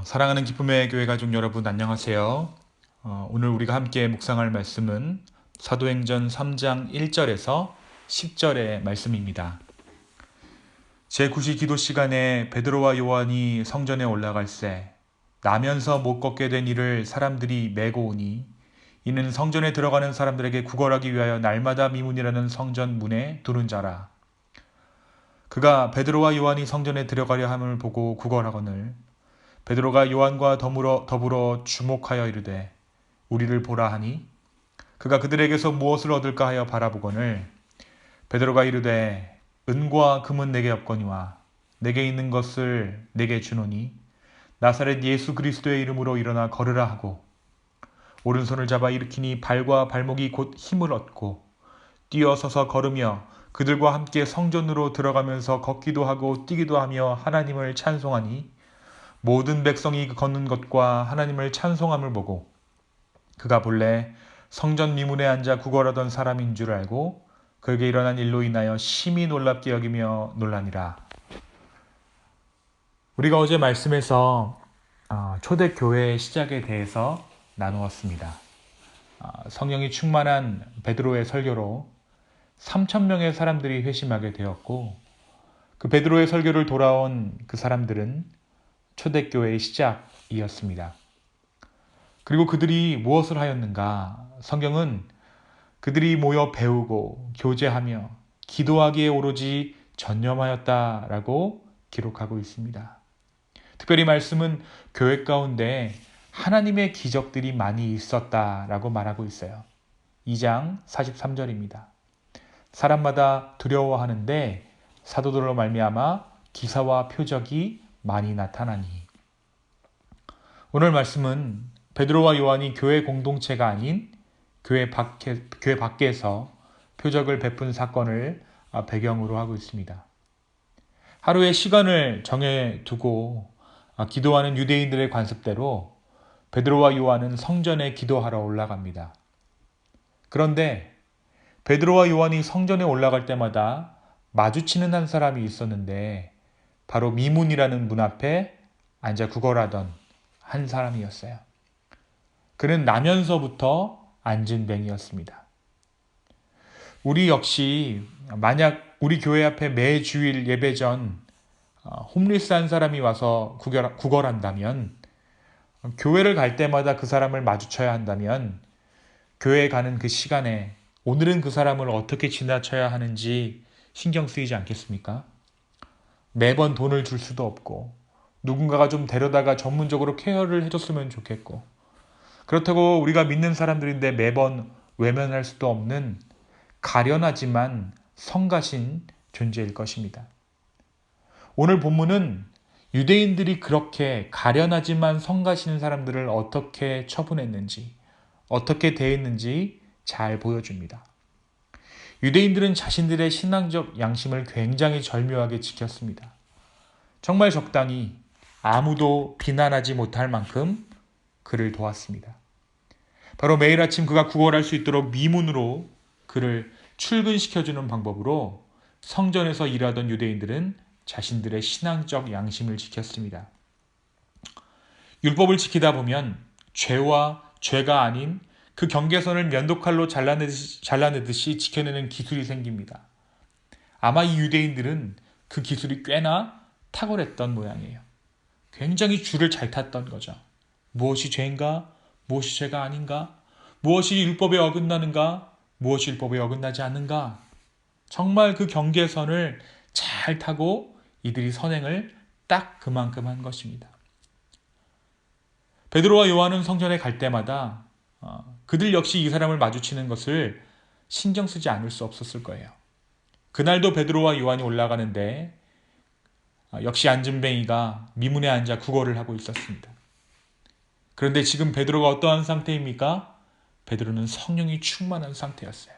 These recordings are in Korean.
사랑하는 기쁨의 교회 가족 여러분 안녕하세요. 오늘 우리가 함께 묵상할 말씀은 사도행전 3장 1절에서 10절의 말씀입니다. 제9시 기도 시간에 베드로와 요한이 성전에 올라갈새 나면서 못 걷게 된 이를 사람들이 메고 오니 이는 성전에 들어가는 사람들에게 구걸하기 위하여 날마다 미문이라는 성전 문에 두는 자라. 그가 베드로와 요한이 성전에 들어가려 함을 보고 구걸하거늘 베드로가 요한과 더불어 주목하여 이르되 우리를 보라 하니 그가 그들에게서 무엇을 얻을까 하여 바라보거늘 베드로가 이르되 은과 금은 내게 없거니와 내게 있는 것을 내게 주노니 나사렛 예수 그리스도의 이름으로 일어나 걸으라 하고 오른손을 잡아 일으키니 발과 발목이 곧 힘을 얻고 뛰어서서 걸으며 그들과 함께 성전으로 들어가면서 걷기도 하고 뛰기도 하며 하나님을 찬송하니 모든 백성이 걷는 것과 하나님을 찬송함을 보고 그가 본래 성전 미문에 앉아 구걸하던 사람인 줄 알고 그에게 일어난 일로 인하여 심히 놀랍게 여기며 놀라니라. 우리가 어제 말씀에서 초대교회의 시작에 대해서 나누었습니다. 성령이 충만한 베드로의 설교로 3,000명의 사람들이 회심하게 되었고 그 베드로의 설교를 돌아온 그 사람들은 초대교회의 시작이었습니다. 그리고 그들이 무엇을 하였는가? 성경은 그들이 모여 배우고 교제하며 기도하기에 오로지 전념하였다라고 기록하고 있습니다. 특별히 말씀은 교회 가운데 하나님의 기적들이 많이 있었다라고 말하고 있어요. 2장 43절입니다. 사람마다 두려워하는데 사도들로 말미암아 기사와 표적이 많이 나타나니. 오늘 말씀은 베드로와 요한이 교회 공동체가 아닌 교회 밖에서 표적을 베푼 사건을 배경으로 하고 있습니다. 하루의 시간을 정해두고 기도하는 유대인들의 관습대로 베드로와 요한은 성전에 기도하러 올라갑니다. 그런데 베드로와 요한이 성전에 올라갈 때마다 마주치는 한 사람이 있었는데 바로 미문이라는 문 앞에 앉아 구걸하던 한 사람이었어요. 그는 나면서부터 앉은 뱅이었습니다. 우리 역시 만약 우리 교회 앞에 매 주일 예배 전 홈리스 한 사람이 와서 구걸한다면 교회를 갈 때마다 그 사람을 마주쳐야 한다면 교회에 가는 그 시간에 오늘은 그 사람을 어떻게 지나쳐야 하는지 신경 쓰이지 않겠습니까? 매번 돈을 줄 수도 없고 누군가가 좀 데려다가 전문적으로 케어를 해줬으면 좋겠고 그렇다고 우리가 믿는 사람들인데 매번 외면할 수도 없는 가련하지만 성가신 존재일 것입니다. 오늘 본문은 유대인들이 그렇게 가련하지만 성가신 사람들을 어떻게 처분했는지 어떻게 대했는지 잘 보여줍니다. 유대인들은 자신들의 신앙적 양심을 굉장히 절묘하게 지켰습니다. 정말 적당히 아무도 비난하지 못할 만큼 그를 도왔습니다. 바로 매일 아침 그가 구걸할 수 있도록 미문으로 그를 출근시켜주는 방법으로 성전에서 일하던 유대인들은 자신들의 신앙적 양심을 지켰습니다. 율법을 지키다 보면 죄와 죄가 아닌 그 경계선을 면도칼로 잘라내듯이 지켜내는 기술이 생깁니다. 아마 이 유대인들은 그 기술이 꽤나 탁월했던 모양이에요. 굉장히 줄을 잘 탔던 거죠. 무엇이 죄인가? 무엇이 죄가 아닌가? 무엇이 율법에 어긋나는가? 무엇이 율법에 어긋나지 않는가? 정말 그 경계선을 잘 타고 이들이 선행을 딱 그만큼 한 것입니다. 베드로와 요한은 성전에 갈 때마다 그들 역시 이 사람을 마주치는 것을 신경 쓰지 않을 수 없었을 거예요. 그날도 베드로와 요한이 올라가는데 역시 앉은뱅이가 미문에 앉아 구걸을 하고 있었습니다. 그런데 지금 베드로가 어떠한 상태입니까? 베드로는 성령이 충만한 상태였어요.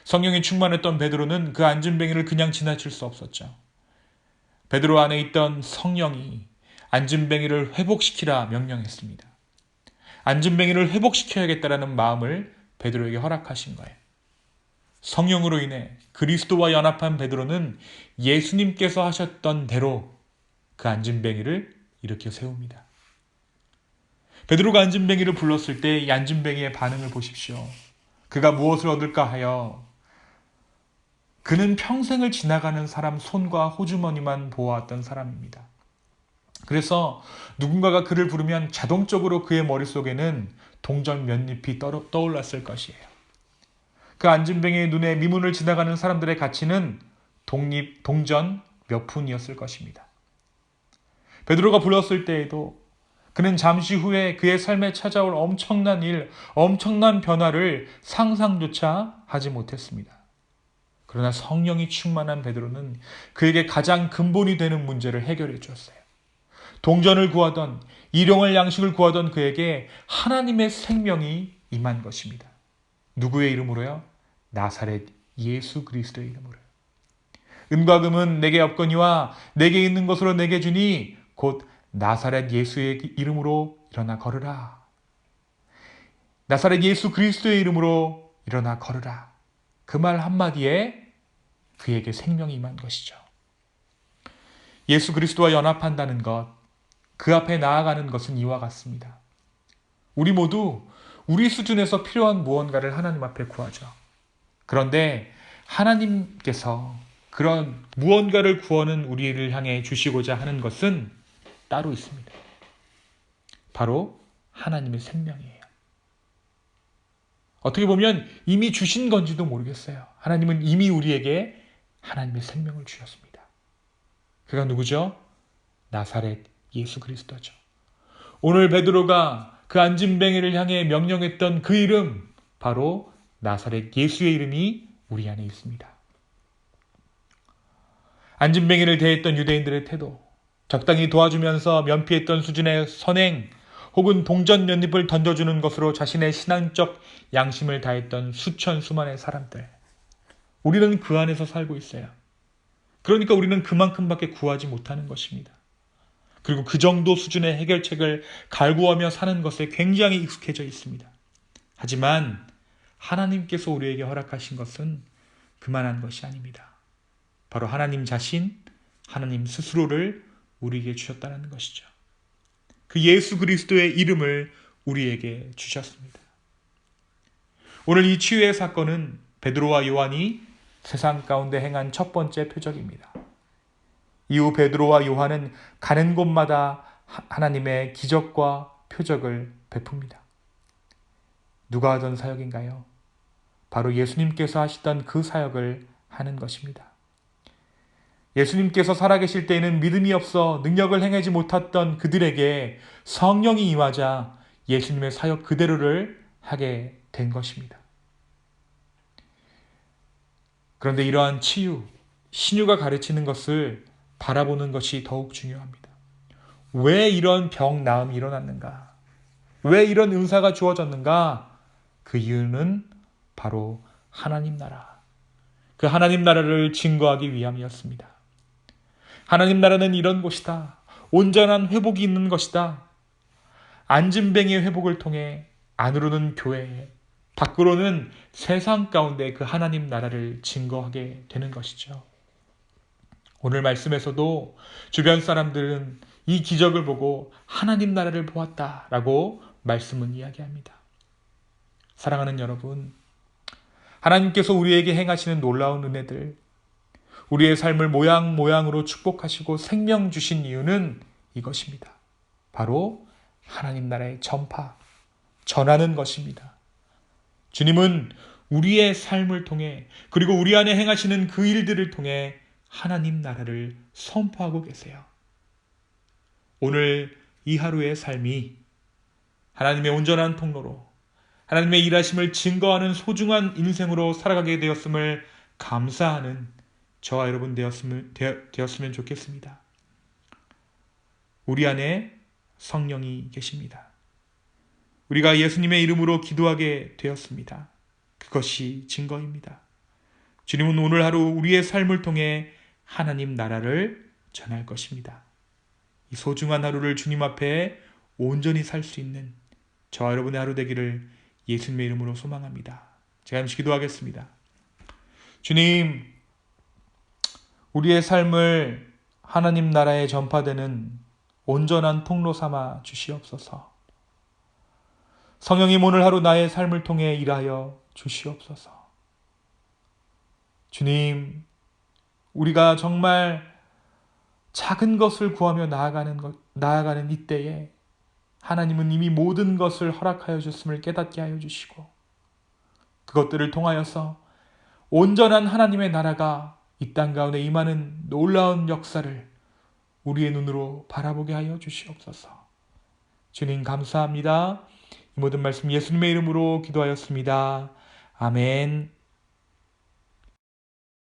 성령이 충만했던 베드로는 그 앉은뱅이를 그냥 지나칠 수 없었죠. 베드로 안에 있던 성령이 앉은뱅이를 회복시키라 명령했습니다. 앉은뱅이를 회복시켜야겠다라는 마음을 베드로에게 허락하신 거예요. 성령으로 인해 그리스도와 연합한 베드로는 예수님께서 하셨던 대로 그 앉은뱅이를 일으켜 세웁니다. 베드로가 안진뱅이를 불렀을 때 이 안진뱅이의 반응을 보십시오. 그가 무엇을 얻을까 하여 그는 평생을 지나가는 사람 손과 호주머니만 보아왔던 사람입니다. 그래서 누군가가 그를 부르면 자동적으로 그의 머릿속에는 동전 몇 잎이 떠올랐을 것이에요. 그 안진뱅이의 눈에 미문을 지나가는 사람들의 가치는 동전 몇 푼이었을 것입니다. 베드로가 불렀을 때에도 그는 잠시 후에 그의 삶에 찾아올 엄청난 일, 엄청난 변화를 상상조차 하지 못했습니다. 그러나 성령이 충만한 베드로는 그에게 가장 근본이 되는 문제를 해결해 주었어요. 동전을 구하던, 일용할 양식을 구하던 그에게 하나님의 생명이 임한 것입니다. 누구의 이름으로요? 나사렛 예수 그리스도의 이름으로요. 은과 금은 내게 없거니와 내게 있는 것으로 내게 주니 곧 나사렛 예수의 이름으로 일어나 걸으라. 나사렛 예수 그리스도의 이름으로 일어나 걸으라. 그 말 한마디에 그에게 생명이 임한 것이죠. 예수 그리스도와 연합한다는 것, 그 앞에 나아가는 것은 이와 같습니다. 우리 모두 우리 수준에서 필요한 무언가를 하나님 앞에 구하죠. 그런데 하나님께서 그런 무언가를 구하는 우리를 향해 주시고자 하는 것은 따로 있습니다. 바로 하나님의 생명이에요. 어떻게 보면 이미 주신 건지도 모르겠어요. 하나님은 이미 우리에게 하나님의 생명을 주셨습니다. 그가 누구죠? 나사렛 예수 그리스도죠. 오늘 베드로가 그 안진뱅이를 향해 명령했던 그 이름, 바로 나사렛 예수의 이름이 우리 안에 있습니다. 안진뱅이를 대했던 유대인들의 태도, 적당히 도와주면서 면피했던 수준의 선행, 혹은 동전 몇 잎을 던져주는 것으로 자신의 신앙적 양심을 다했던 수천수만의 사람들. 우리는 그 안에서 살고 있어요. 그러니까 우리는 그만큼밖에 구하지 못하는 것입니다. 그리고 그 정도 수준의 해결책을 갈구하며 사는 것에 굉장히 익숙해져 있습니다. 하지만 하나님께서 우리에게 허락하신 것은 그만한 것이 아닙니다. 바로 하나님 자신, 하나님 스스로를 우리에게 주셨다는 것이죠. 그 예수 그리스도의 이름을 우리에게 주셨습니다. 오늘 이 치유의 사건은 베드로와 요한이 세상 가운데 행한 첫 번째 표적입니다. 이후 베드로와 요한은 가는 곳마다 하나님의 기적과 표적을 베풉니다. 누가 하던 사역인가요? 바로 예수님께서 하시던 그 사역을 하는 것입니다. 예수님께서 살아계실 때에는 믿음이 없어 능력을 행하지 못했던 그들에게 성령이 임하자 예수님의 사역 그대로를 하게 된 것입니다. 그런데 이러한 치유, 신유가 가르치는 것을 바라보는 것이 더욱 중요합니다. 왜 이런 병 나음이 일어났는가? 왜 이런 은사가 주어졌는가? 그 이유는 바로 하나님 나라. 그 하나님 나라를 증거하기 위함이었습니다. 하나님 나라는 이런 곳이다. 온전한 회복이 있는 것이다. 안진뱅이의 회복을 통해 안으로는 교회, 밖으로는 세상 가운데 그 하나님 나라를 증거하게 되는 것이죠. 오늘 말씀에서도 주변 사람들은 이 기적을 보고 하나님 나라를 보았다라고 말씀은 이야기합니다. 사랑하는 여러분, 하나님께서 우리에게 행하시는 놀라운 은혜들, 우리의 삶을 모양으로 축복하시고 생명 주신 이유는 이것입니다. 바로 하나님 나라의 전하는 것입니다. 주님은 우리의 삶을 통해 그리고 우리 안에 행하시는 그 일들을 통해 하나님 나라를 선포하고 계세요. 오늘 이 하루의 삶이 하나님의 온전한 통로로 하나님의 일하심을 증거하는 소중한 인생으로 살아가게 되었음을 감사하는 저와 여러분 되었으면 좋겠습니다. 우리 안에 성령이 계십니다. 우리가 예수님의 이름으로 기도하게 되었습니다. 그것이 증거입니다. 주님은 오늘 하루 우리의 삶을 통해 하나님 나라를 전할 것입니다. 이 소중한 하루를 주님 앞에 온전히 살 수 있는 저와 여러분의 하루 되기를 예수님의 이름으로 소망합니다. 제가 잠시 기도하겠습니다. 주님, 우리의 삶을 하나님 나라에 전파되는 온전한 통로 삼아 주시옵소서. 성령님, 오늘 하루 나의 삶을 통해 일하여 주시옵소서. 주님, 우리가 정말 작은 것을 구하며 나아가는 이때에 하나님은 이미 모든 것을 허락하여 주심을 깨닫게 하여 주시고, 그것들을 통하여서 온전한 하나님의 나라가 이 땅 가운데 임하는 놀라운 역사를 우리의 눈으로 바라보게 하여 주시옵소서. 주님 감사합니다. 이 모든 말씀 예수님의 이름으로 기도하였습니다. 아멘.